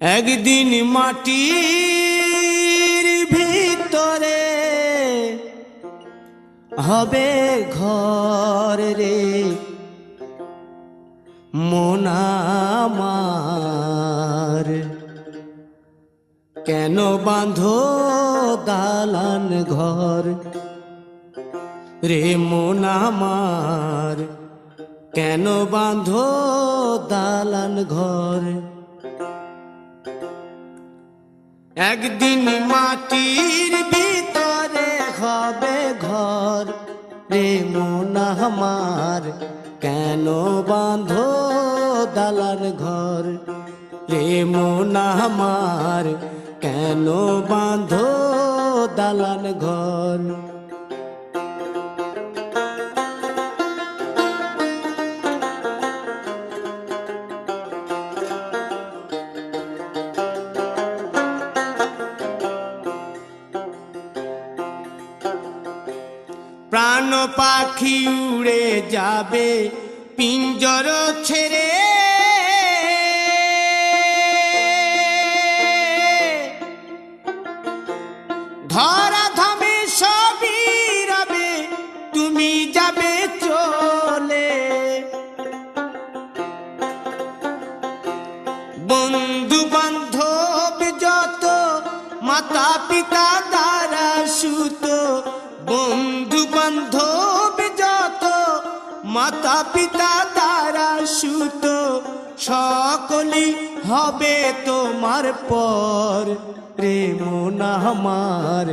একদিন মাটির ভিতরে হবে ঘর রে মন আমার, কেন বাঁধো দালান ঘর রে মন আমার, কেন বাঁধো দালান ঘর। একদিন মাটির ভিতরে হবে ঘর রে মন আমার, কেন বাঁধো দালান ঘর রে মন আমার, কেন বাঁধো দালান ঘর। প্রাণ পাখি উড়ে যাবে পিঞ্জর ছেড়ে, ধরা ধামে সবই রবে তুমি যাবে চলে। বন্ধু বান্ধব যত মাতা পিতা দ্বারা সুত, বন্ধু বান্ধব যত মাতা পিতা দ্বারা সুত, সকলই হবে তোমার পর রে মন আমার,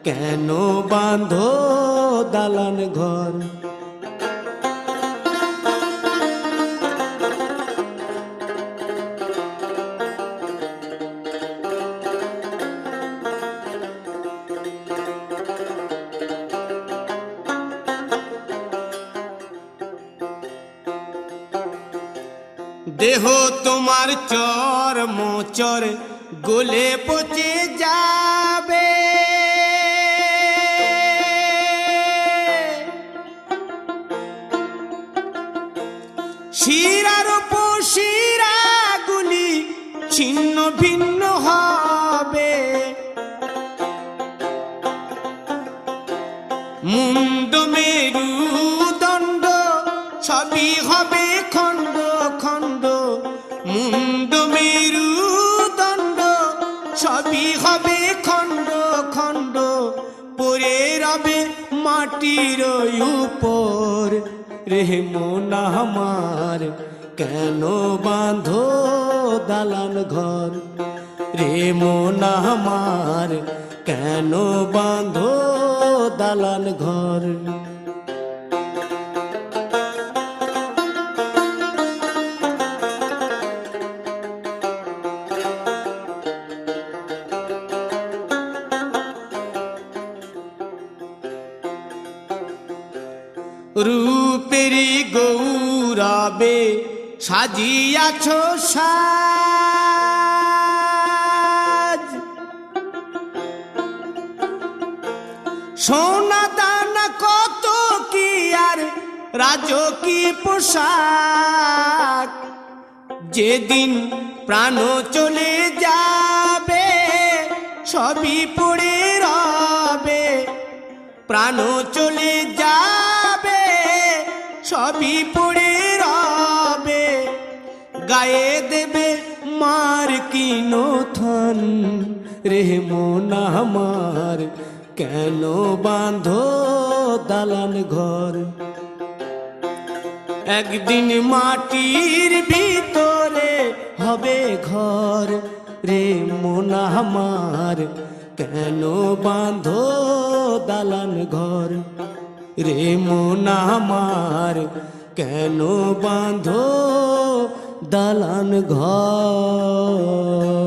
কেন বাঁধো দালান ঘর। দেহ তোমার চর মোচর গলে পচে যাবে, শিরার উপশিরা গুলি ছিন্ন ভিন্ন হবে, মুন্ড মেরুদণ্ড সবই হবে খণ্ড খণ্ড, মুন্ড মেরুদণ্ড সবই হবে খণ্ড খণ্ড, পড়ে রবে মাটির উপর রে মন আমার, কেন বাঁধো দালান ঘর রে মন আমার, কেন বাঁধো দালান ঘর। রূপেরি গৌরবে সাজিয়াছ সাজ, সোনা দানা কত কি আর রাজকীয় পোশাক, যেদিন প্রাণ চলে যাবে সবই পড়ে রবে, প্রাণ চলে যাবে সবই পড়ে রবে, গায়ে দেবে মার কিনো থন রে মন আমার, কেন বাঁধো দালান ঘর। একদিন মাটির ভিতরে হবে ঘর রে মন আমার, কেন বাঁধো দালান ঘর রে মন আমার, কেন বাঁধো দালান ঘর।